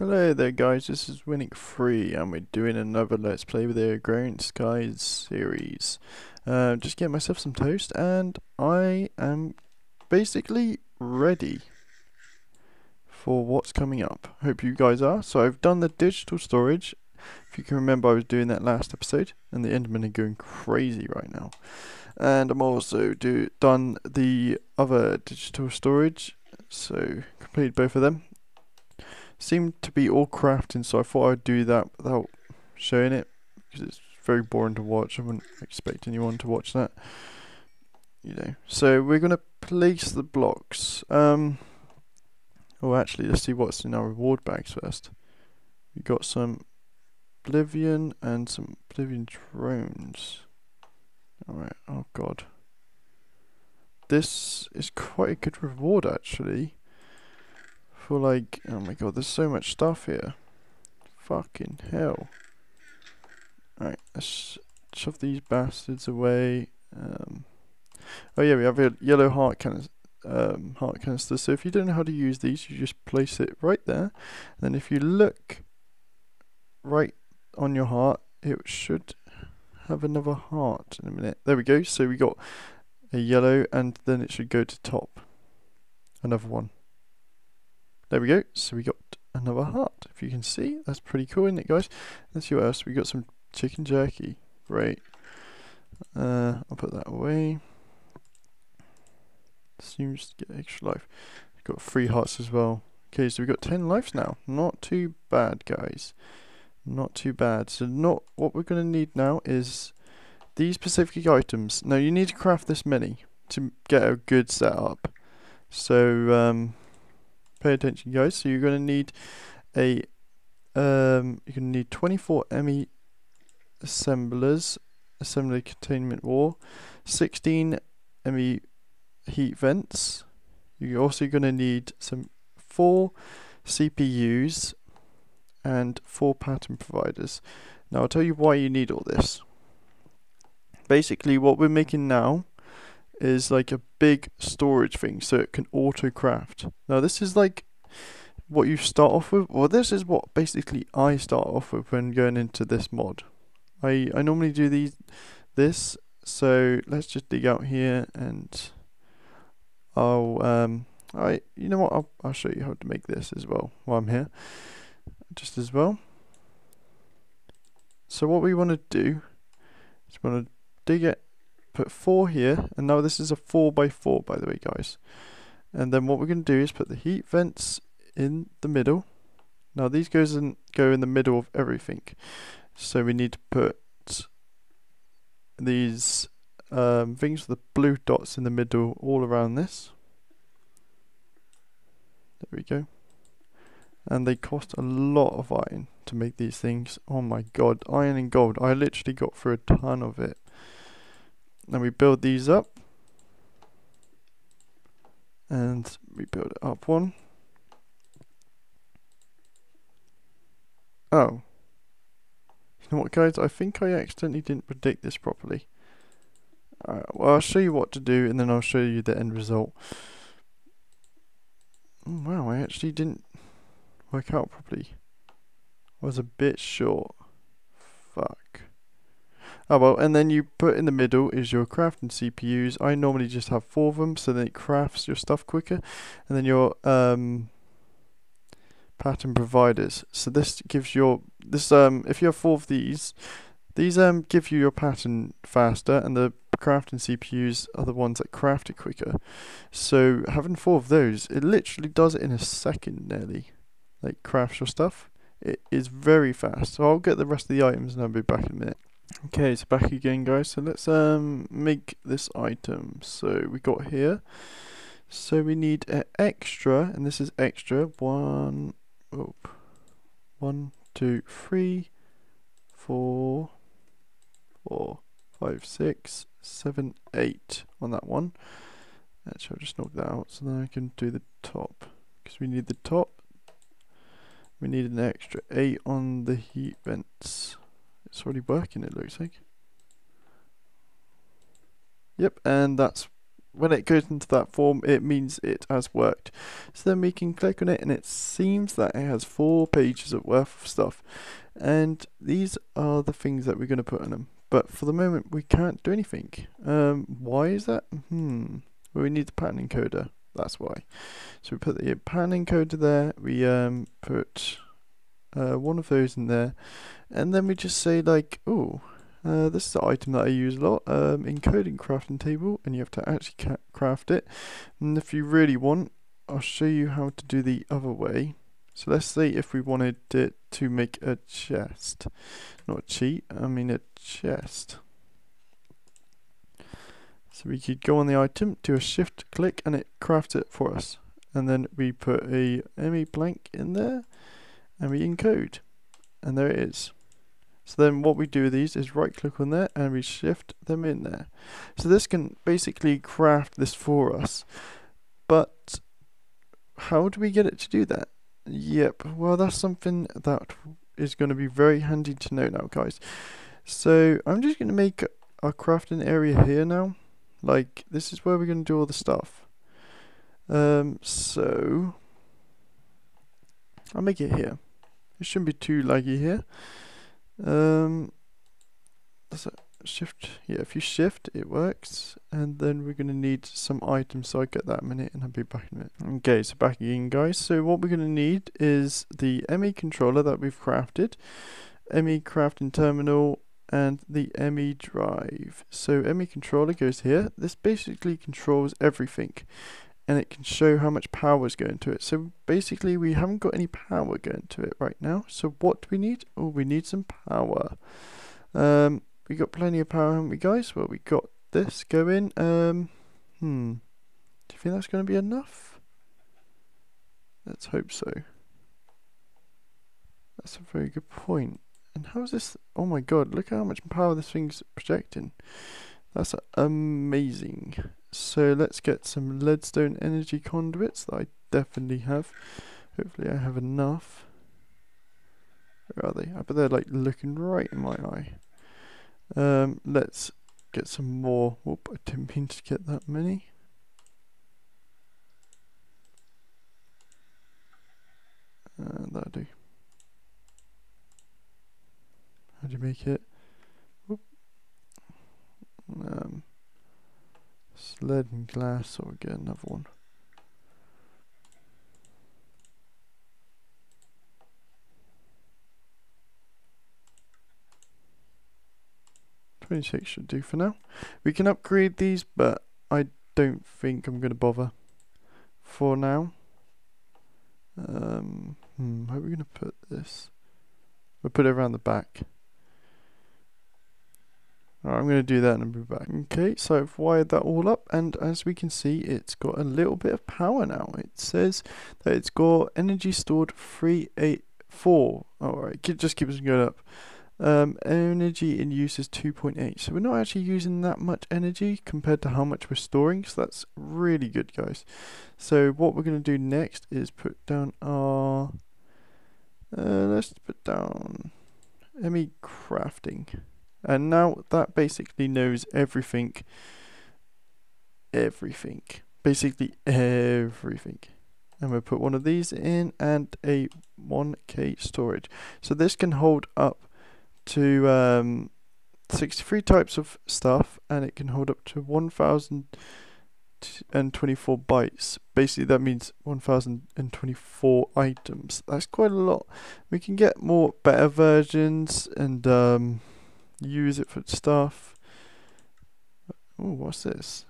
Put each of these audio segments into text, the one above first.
Hello there guys, this is Winning3 and we're doing another Let's Play with the Agrarian Skies series. Just getting myself some toast and I am basically ready for what's coming up. Hope you guys are. So I've done the digital storage. If you can remember, I was doing that last episode and the Endermen are going crazy right now. And I'm also done the other digital storage, so completed both of them. Seemed to be all crafting, so I thought I'd do that without showing it because it's very boring to watch. I wouldn't expect anyone to watch that, you know. So we're gonna place the blocks. Oh, actually, let's see what's in our reward bags first. We got some Oblivion and some Oblivion drones. All right. Oh God, this is quite a good reward actually. For like, oh my God, there's so much stuff here. Fucking hell. Alright, let's shove these bastards away. Oh yeah, we have a yellow heart canister. So if you don't know how to use these, you just place it right there. And then if you look right on your heart, it should have another heart in a minute. There we go. So we got a yellow, and then it should go to top. Another one. There we go. So we got another heart. If you can see, that's pretty cool, isn't it, guys? Let's see what else. We got some chicken jerky. Great. I'll put that away. Seems to get extra life. We've got 3 hearts as well. Okay, so we've got 10 lives now. Not too bad, guys. Not too bad. So what we're going to need now is these specific items. Now, you need to craft this many to get a good setup. So, pay attention, guys. So you're going to need you're going to need 24 ME assemblers, assembly containment wall, 16 ME heat vents. You're also going to need 4 CPUs and 4 pattern providers. Now I'll tell you why you need all this. Basically, what we're making now is like a big storage thing, so it can auto craft. Now this is like what you start off with. Well, this is what basically I start off with when going into this mod. I normally do this. So let's just dig out here, and you know what? I'll show you how to make this as well while I'm here, just as well. So what we want to do is we want to dig it. Put 4 here, and now this is a 4x4, by the way, guys. And then what we're going to do is put the heat vents in the middle. Now these go in the middle of everything, so we need to put these things with the blue dots in the middle all around this. There we go. And they cost a lot of iron to make these things. Oh my God, iron and gold. I literally got through a ton of it. Then we build these up, and we build it up one. Oh, you know what, guys? I think I accidentally didn't predict this properly. Alright, well, I'll show you what to do, and then I'll show you the end result. Oh, wow, I actually didn't work out properly. I was a bit short. Fuck. Oh well, and then you put in the middle is your crafting CPUs. I normally just have 4 of them, so then it crafts your stuff quicker. And then your pattern providers. So this gives if you have 4 of these give you your pattern faster, and the crafting CPUs are the ones that craft it quicker. So having 4 of those, it literally does it in a second nearly. Like crafts your stuff. It is very fast. So I'll get the rest of the items and I'll be back in a minute. Okay, so back again, guys. So let's make this item. So we got here. So we need an extra, and this is extra. 1, 2, 3, 4, 5, 6, 7, 8 on that one. Actually, I'll just knock that out so then I can do the top, because we need the top. We need an extra 8 on the heat vents. It's already working, it looks like. Yep, and that's when it goes into that form, it means it has worked. So then we can click on it, and it seems that it has 4 pages of worth of stuff. And these are the things that we're going to put in them. But for the moment, we can't do anything. Why is that? Well, we need the pattern encoder. That's why. So we put the pattern encoder there. We put one of those in there, and then we just say like, oh, this is the item that I use a lot, encoding crafting table, and you have to actually craft it. And if you really want, I'll show you how to do the other way. So let's say if we wanted it to make a chest, not a cheat, I mean a chest. So we could go on the item, do a shift click, and it crafts it for us. And then we put a ME blank in there, and we encode, and there it is. So then what we do with these is right click on there, and we shift them in there. So this can basically craft this for us. But how do we get it to do that? Yep, well that's something that is going to be very handy to know now, guys. So I'm just going to make a crafting area here now. Like, this is where we're going to do all the stuff. So I'll make it here. It shouldn't be too laggy here. That's a shift. Yeah, if you shift, it works. And then we're going to need some items, so I get that in a minute, and I'll be back in a minute. Okay, so back again, guys. So what we're going to need is the ME controller that we've crafted, ME crafting terminal, and the ME drive. So ME controller goes here. This basically controls everything, and it can show how much power is going to it. So basically we haven't got any power going to it right now. So what do we need? Oh, we need some power. We got plenty of power, haven't we, guys? Well, we got this going. Do you think that's going to be enough? Let's hope so. That's a very good point. And how is this? Oh my god, look at how much power this thing's projecting. That's amazing. So let's get some leadstone energy conduits that I definitely have. Hopefully I have enough. Where are they? I bet they're like looking right in my eye. Let's get some more. Whoop, I didn't mean to get that many. That'll do. How do you make it? Whoop. Lead and glass, so we'll get another one. $26 should do for now. We can upgrade these, but I don't think I'm going to bother for now. How are we going to put this? We'll put it around the back. Alright, I'm going to do that and I'll be back. Okay, so I've wired that all up, and as we can see, it's got a little bit of power now. It says that it's got energy stored 384. Alright, just keep it going up. Energy in use is 2.8, so we're not actually using that much energy compared to how much we're storing, so that's really good, guys. So what we're going to do next is put down our let's put down ME crafting, and now that basically knows everything, basically everything. And we'll put one of these in and a 1K storage, so this can hold up to 63 types of stuff, and it can hold up to 1024 bytes. Basically that means 1024 items. That's quite a lot. We can get more better versions and use it for stuff. Oh, what's this?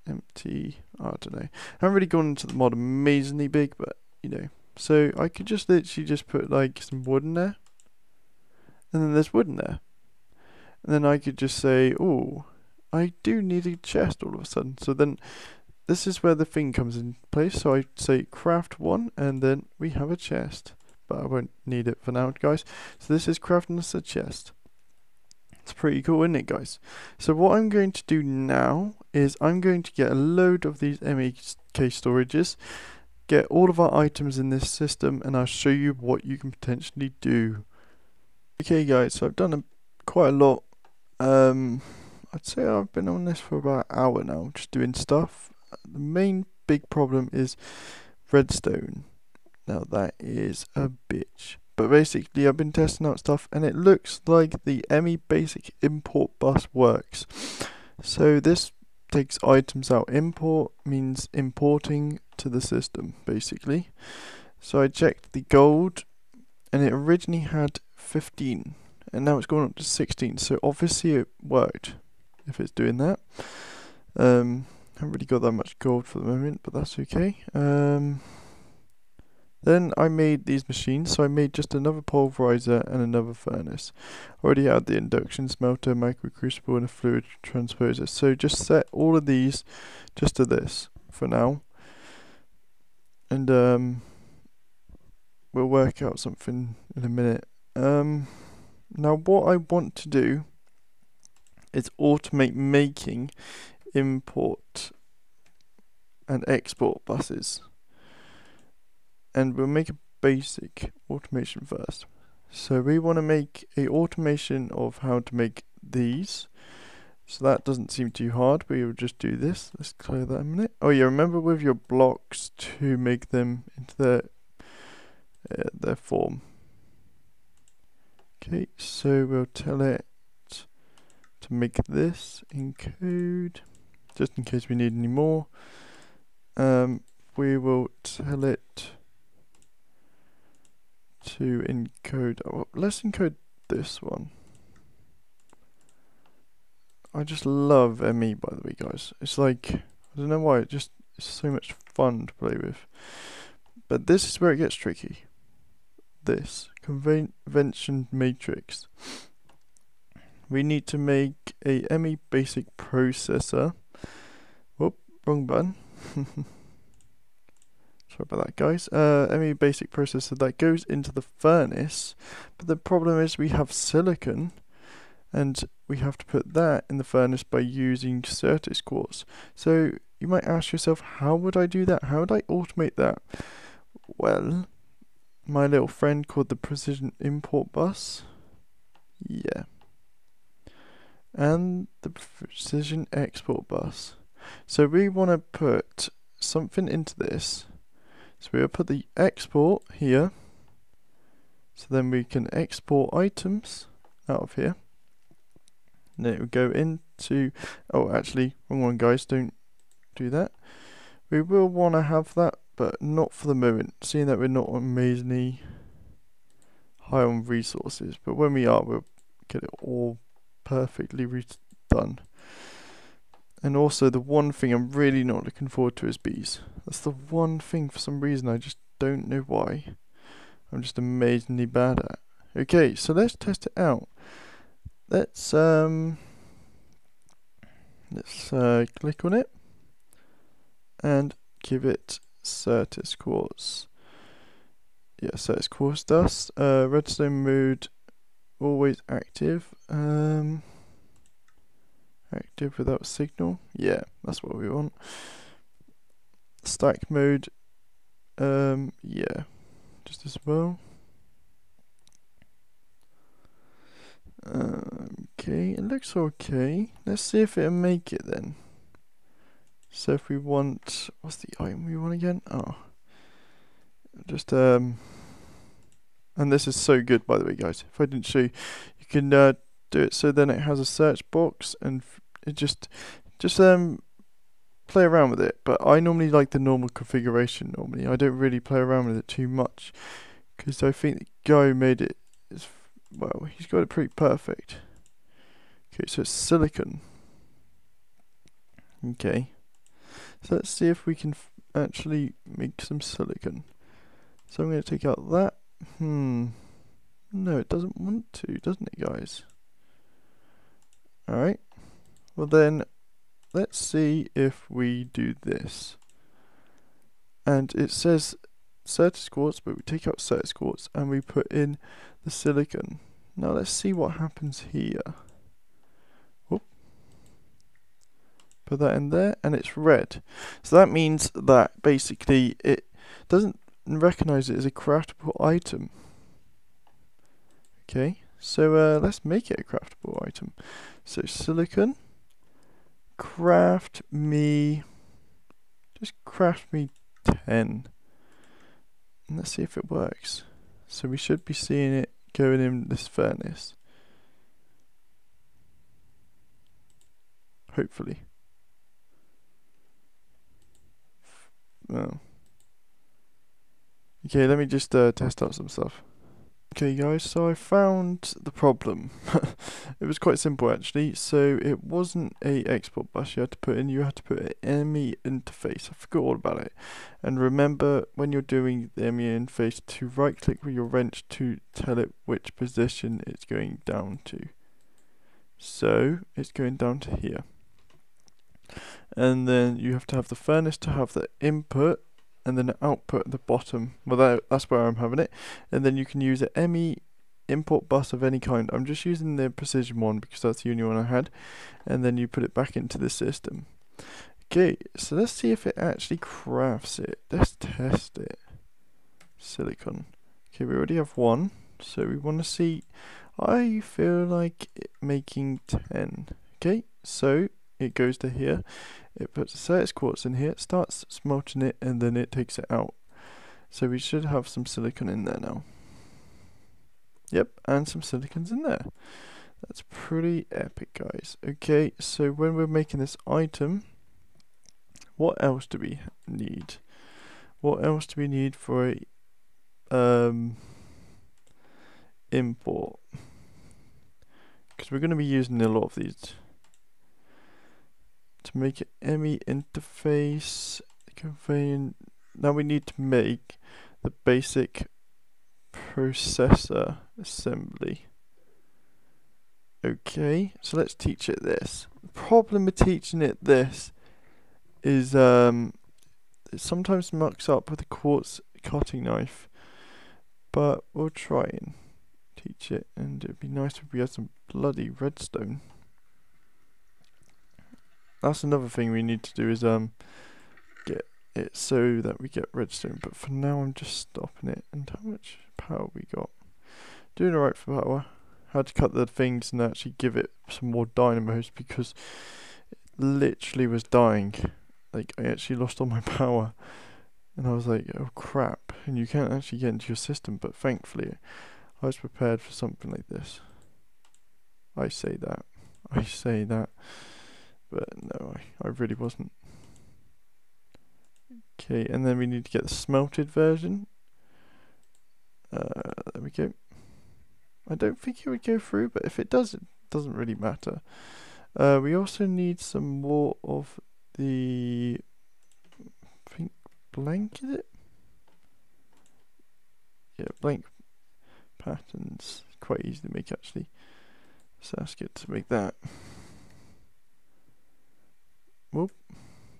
Empty, I don't know. I haven't really gone into the mod amazingly big, but you know. So I could just literally just put like some wood in there, and then there's wood in there, and then I could just say, oh, I do need a chest all of a sudden. So then this is where the thing comes in place. So I say craft one, and then we have a chest, but I won't need it for now, guys. So this is crafting us a chest. It's pretty cool, isn't it, guys? So what I'm going to do now is I'm going to get a load of these MEK storages, get all of our items in this system, and I'll show you what you can potentially do. Okay guys, so I've done quite a lot. I'd say I've been on this for about an hour now, just doing stuff. The main big problem is redstone. Now that is a bitch. But basically I've been testing out stuff and it looks like the ME basic import bus works. So this takes items out. Import means importing to the system, basically. So I checked the gold and it originally had 15 and now it's gone up to 16. So obviously it worked if it's doing that. Haven't really got that much gold for the moment, but that's okay. Then I made these machines, so I made just another pulverizer and another furnace. Already had the induction smelter, micro crucible and a fluid transposer. So just set all of these just to this for now. And we'll work out something in a minute. Now what I want to do is automate making import and export buses. And we'll make a basic automation first. So we want to make a automation of how to make these. So that doesn't seem too hard. We will just do this. Let's clear that a minute. Oh yeah, remember with your blocks to make them into their form. Okay, so we'll tell it to make this in code, just in case we need any more. We will tell it to encode. Oh, let's encode this one. I just love ME, by the way, guys. It's like, I don't know why, it's so much fun to play with. But this is where it gets tricky. This convention matrix. We need to make a ME basic processor. Whoop, wrong button. Sorry about that, guys. ME basic processor that goes into the furnace, but the problem is we have silicon, and we have to put that in the furnace by using Certis quartz. So you might ask yourself, how would I do that? How would I automate that? Well, my little friend called the precision import bus. Yeah. And the precision export bus. So we want to put something into this. So we'll put the export here, so then we can export items out of here. And then it will go into, oh actually, wrong one guys, don't do that. We will want to have that, but not for the moment, seeing that we're not amazingly high on resources. But when we are, we'll get it all perfectly done. And also the one thing I'm really not looking forward to is bees. That's the one thing for some reason, I just don't know why. I'm just amazingly bad at. Okay, so let's test it out. Let's click on it and give it Certis quartz. Yeah, Certis quartz dust. Redstone mode always active. Active without signal. Yeah, that's what we want. Stack mode. Yeah, just as well. Okay, it looks okay. Let's see if it'll make it then. So if we want, what's the item we want again? Oh, just and this is so good, by the way, guys. If I didn't show you, you can do it so then it has a search box and it just play around with it. But I normally like the normal configuration. Normally, I don't really play around with it too much because I think the guy who made it is, well, he's got it pretty perfect. Okay, so it's silicon. Okay, so let's see if we can actually make some silicon. So I'm going to take out that. No, it doesn't want to, doesn't it, guys? Alright, well then, let's see if we do this. And it says Certis quartz, but we take out Certis quartz and we put in the silicon. Now let's see what happens here. Whoop. Put that in there and it's red. So that means that basically it doesn't recognize it as a craftable item. Okay, so let's make it a craftable item. So silicon, craft me 10. And let's see if it works. So we should be seeing it going in this furnace. Hopefully. Oh. Okay, let me just test out some stuff. Okay guys, so I found the problem. It was quite simple actually. So it wasn't a export bus you had to put in, you had to put an enemy interface. I forgot all about it. And remember, when you're doing the enemy interface, to right click with your wrench to tell it which position it's going down to. So it's going down to here. And then you have to have the furnace to have the input, and then the output at the bottom. Well, that's where I'm having it. And then you can use an ME import bus of any kind. I'm just using the precision one because that's the only one I had. And then you put it back into the system. Okay, so let's see if it actually crafts it. Let's test it. Silicon. Okay, we already have one. So we want to see. I feel like making 10. Okay, so it goes to here. It puts a certain quartz in here, it starts smelting it, and then it takes it out. So we should have some silicon in there now. Yep, and some silicon's in there. That's pretty epic, guys. Okay, so when we're making this item, what else do we need? What else do we need for a import? Because we're going to be using a lot of these. To make it ME interface conveying. Now we need to make the basic processor assembly. Okay, so let's teach it this. The problem with teaching it this is it sometimes mucks up with a quartz cutting knife, but we'll try and teach it, and it'd be nice if we had some bloody redstone. That's another thing we need to do is get it so that we get redstone. But for now, I'm just stopping it. And how much power we got? Doing alright for power. Had to cut the things and actually give it some more dynamos because it literally was dying. Like I actually lost all my power, and I was like, oh crap! And you can't actually get into your system. But thankfully, I was prepared for something like this. I say that. But no, I really wasn't. Okay, and then we need to get the smelted version. There we go. I don't think it would go through, but if it does, it doesn't really matter. We also need some more of the, I think, blank, is it? Yeah, blank patterns. Quite easy to make actually. So that's good to make that. Well,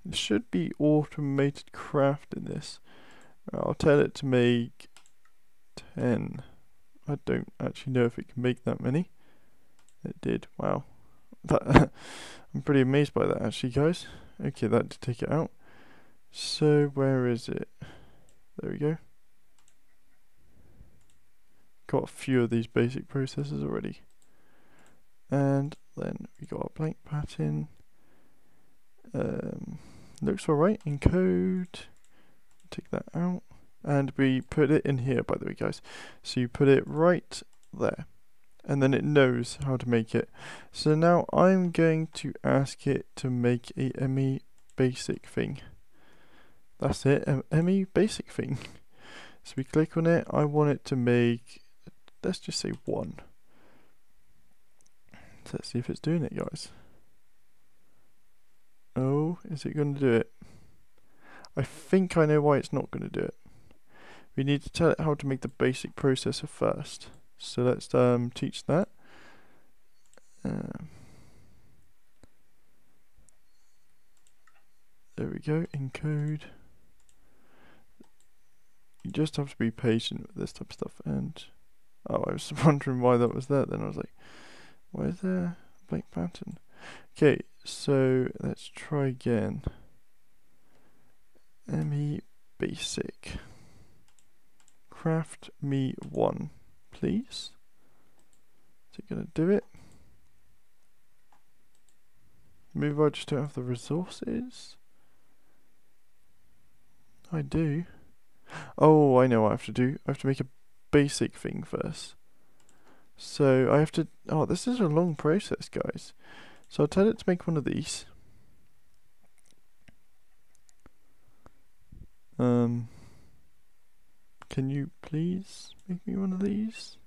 it should be automated crafting this. I'll tell it to make 10. I don't actually know if it can make that many. It did. Wow. That I'm pretty amazed by that actually, guys. Okay, that did take it out. So where is it? There we go. Got a few of these basic processes already. And then we got our blank pattern. Looks alright in code. Take that out. And we put it in here, by the way, guys. So you put it right there. And then it knows how to make it. So now I'm going to ask it to make a ME basic thing. That's it, ME basic thing. So we click on it. I want it to make, let's just say 1. So let's see if it's doing it, guys. Oh, is it going to do it? I think I know why it's not going to do it. We need to tell it how to make the basic processor first. So let's teach that. There we go, encode. You just have to be patient with this type of stuff. And oh, I was wondering why that was there. Then I was like, why is there a blank pattern? Okay, so let's try again. ME basic. Craft me 1, please. Is it gonna do it? maybe I just don't have the resources. I do. Oh, I know what I have to do. I have to make a basic thing first. So I have to, oh, this is a long process, guys. So I'll tell it to make one of these. Can you please make me one of these?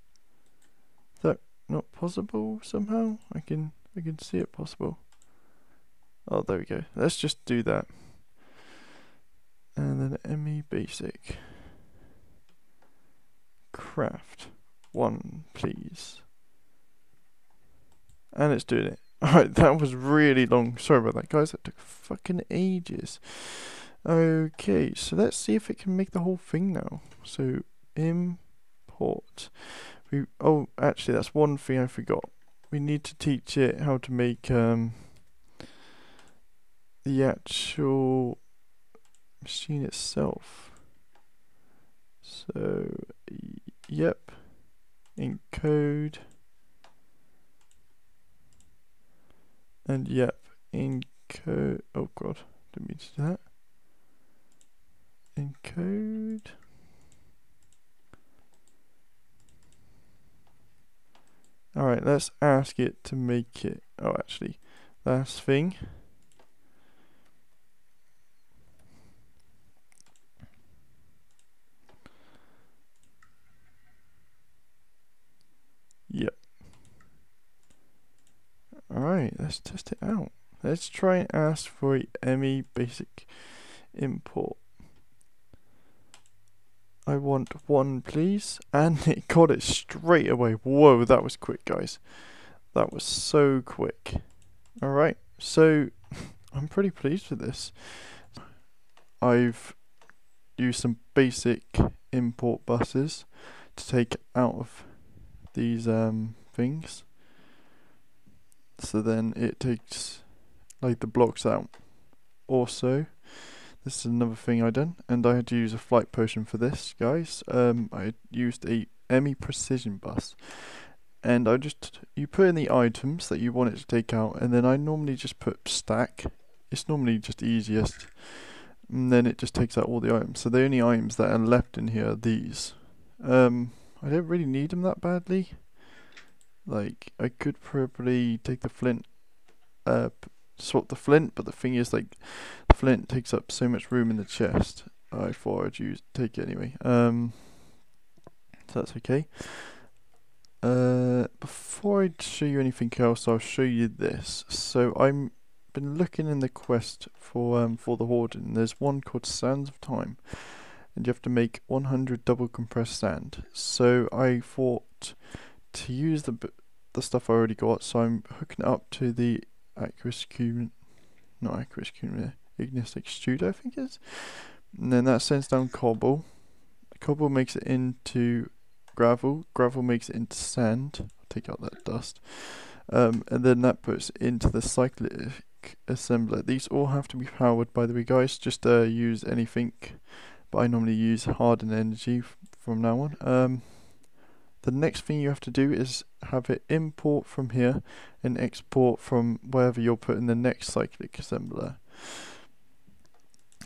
Is that not possible somehow? I can see it possible. Oh, there we go. Let's just do that. And then ME basic. Craft. 1, please. And it's doing it. Alright, that was really long. Sorry about that, guys. That took fucking ages. Okay, so let's see if it can make the whole thing now. So, import. Oh, actually, that's one thing I forgot. We need to teach it how to make the actual machine itself. So, yep, encode, and yep, encode. Oh god, didn't mean to do that. Encode. Alright, let's ask it to make it. Oh, actually, last thing. Yep. Alright, let's test it out. Let's try and ask for a ME basic import. I want 1, please. And it got it straight away. Whoa, that was quick, guys. That was so quick. Alright, so I'm pretty pleased with this. I've used some basic import buses to take out of these things. So then it takes like the blocks out. Also, this is another thing I done, and I had to use a flight potion for this, guys. I used a ME precision bus, and you put in the items that you want it to take out, and then I normally just put stack. It's normally just easiest, and then it just takes out all the items. So the only items that are left in here are these. I don't really need them that badly. Like, I could probably take the flint, swap the flint, but the thing is, like, the flint takes up so much room in the chest. I thought I'd take it anyway. So that's okay. Before I show you anything else, I'll show you this. So I'm been looking in the quest for the Warden. There's one called Sands of Time, and you have to make 100 double compressed sand. So I thought to use the stuff I already got, so I'm hooking it up to the agrarian, ignistics studio, I think it is. And then that sends down cobble. Cobble makes it into gravel. Gravel makes it into sand. I'll take out that dust. And then that puts into the cyclic assembler. These all have to be powered, by the way, guys. Just use anything, but I normally use hardened energy from now on. The next thing you have to do is have it import from here and export from wherever you're putting the next cyclic assembler.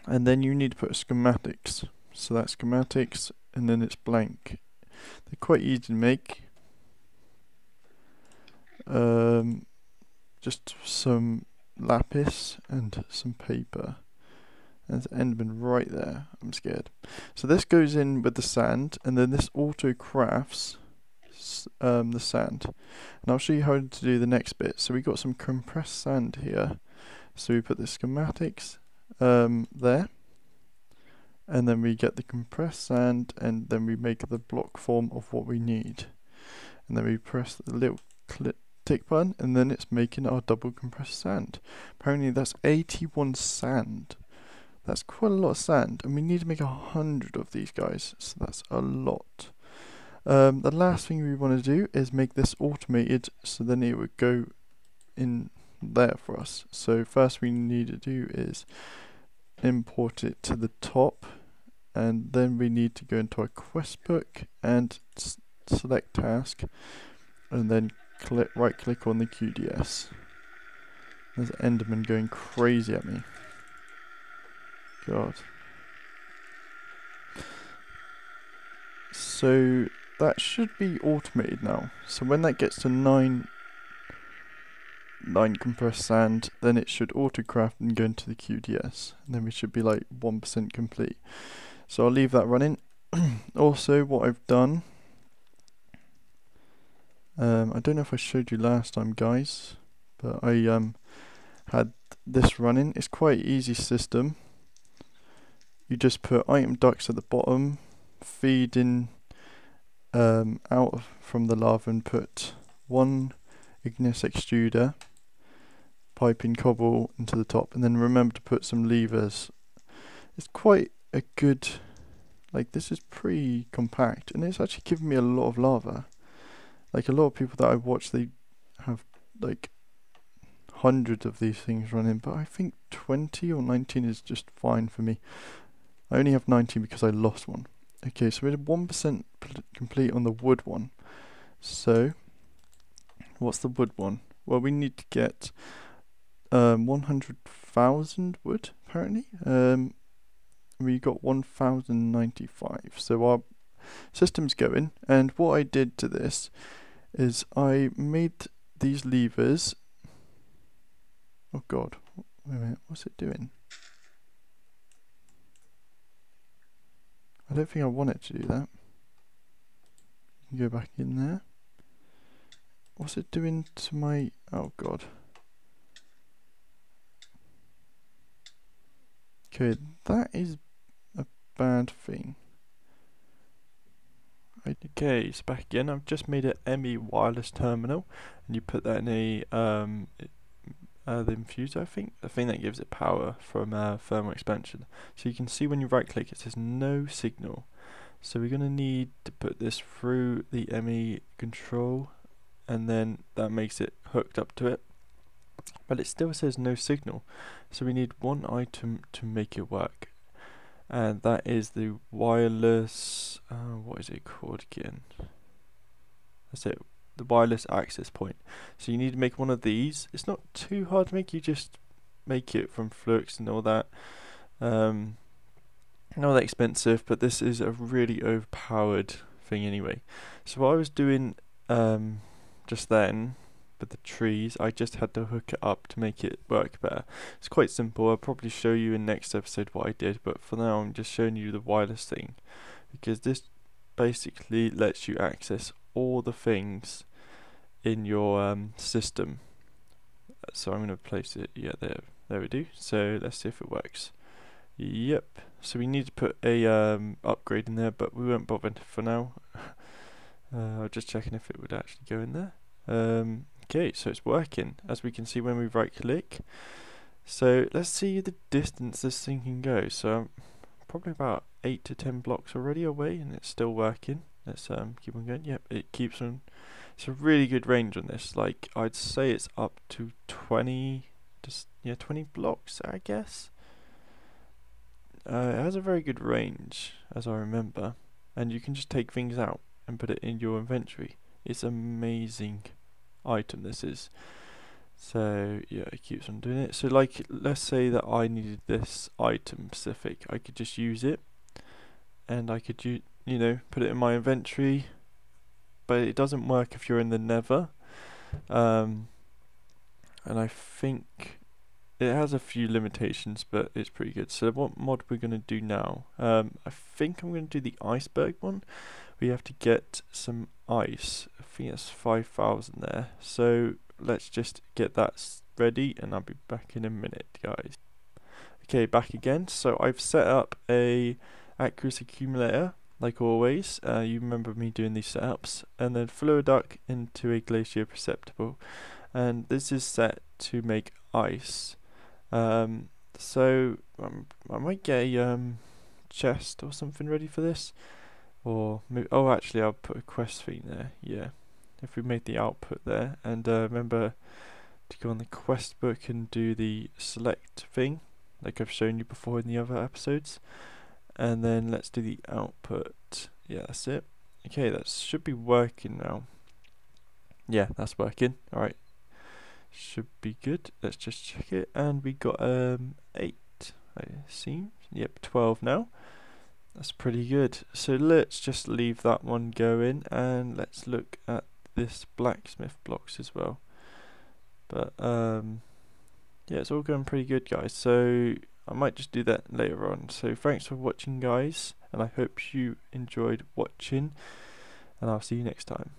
And then you need to put schematics. So that's schematics, and then it's blank. They're quite easy to make. Just some lapis and some paper. There's Enderman right there. I'm scared. So this goes in with the sand, and then this auto crafts the sand. And I'll show you how to do the next bit. So we got some compressed sand here. So we put the schematics there, and then we get the compressed sand, and then we make the block form of what we need. And then we press the little tick button, and then it's making our double compressed sand. Apparently that's 81 sand. That's quite a lot of sand, and we need to make 100 of these guys, so that's a lot. The last thing we want to do is make this automated, so then it would go in there for us. So first we need to do is import it to the top, and then we need to go into our quest book and select task, and then right click on the QDS. There's Enderman going crazy at me. God. So that should be automated now. So when that gets to 9 compressed sand, then it should autocraft and go into the QDS. And then we should be like 1% complete. So I'll leave that running. Also, what I've done, I don't know if I showed you last time, guys, but I had this running. It's quite an easy system. You just put item ducts at the bottom, feed in out from the lava, and put one ignis extruder, pipe in cobble into the top, and then remember to put some levers. It's quite a good, like, this is pretty compact, and it's actually given me a lot of lava. Like, a lot of people that I watch, they have like hundreds of these things running, but I think 20 or 19 is just fine for me. I only have 19 because I lost one. Okay, so we're 1% complete on the wood one. So what's the wood one? Well, we need to get 100,000 wood, apparently. We got 1,095. So our system's going, and what I did to this is I made these levers. Oh god, wait a minute, what's it doing? I don't think I want it to do that. Go back in there. What's it doing to my... oh god. Okay, that is a bad thing. Okay, so back again. I've just made an ME wireless terminal, and you put that in a the infuser, I think, the thing that gives it power from thermal expansion. So you can see when you right click, it says no signal. So we're going to need to put this through the ME control, and then that makes it hooked up to it. But it still says no signal. So we need one item to make it work, and that is the wireless, what is it called again? That's it, the wireless access point. So you need to make one of these. It's not too hard to make, you just make it from flux and all that. Not that expensive, but this is a really overpowered thing anyway. So what I was doing just then with the trees, I just had to hook it up to make it work better. It's quite simple. I'll probably show you in next episode what I did, but for now I'm just showing you the wireless thing, because this basically lets you access all the things in your system. So I'm going to place it, yeah, there we do. So let's see if it works. Yep, so we need to put a upgrade in there, but we won't bother for now. I was just checking if it would actually go in there. Okay, so it's working, as we can see when we right click. So let's see the distance this thing can go. So I'm probably about 8 to 10 blocks already away, and it's still working. Let's keep on going. Yep, it keeps on. It's a really good range on this. Like, I'd say it's up to 20, just 20 blocks, I guess. It has a very good range, as I remember, and you can just take things out and put it in your inventory. It's amazing item, this is. So yeah, it keeps on doing it. So like, let's say that I needed this item specific, I could just use it, and I could put it in my inventory, but it doesn't work if you're in the Nether. And I think it has a few limitations, but it's pretty good. So what mod we're going to do now, I think I'm going to do the iceberg one. We have to get some ice. I think that's 5,000 there. So let's just get that ready, and I'll be back in a minute, guys. Okay, back again. So I've set up a aqueous accumulator, like always. You remember me doing these setups, and then fluid duct into a glacier perceptible, and this is set to make ice. So I might get a chest or something ready for this, or maybe, oh, actually I'll put a quest thing there. Yeah, if we made the output there, and remember to go on the quest book and do the select thing, like I've shown you before in the other episodes, and then let's do the output. Yeah, that's it. Okay, that should be working now. Yeah, that's working. Alright, Should be good. Let's just check it, and we got 8, I assume. Yep, 12 now. That's pretty good. So let's just leave that one going, and let's look at this blacksmith blocks as well. But yeah, it's all going pretty good, guys. So I might just do that later on. So thanks for watching, guys, and I hope you enjoyed watching, and I'll see you next time.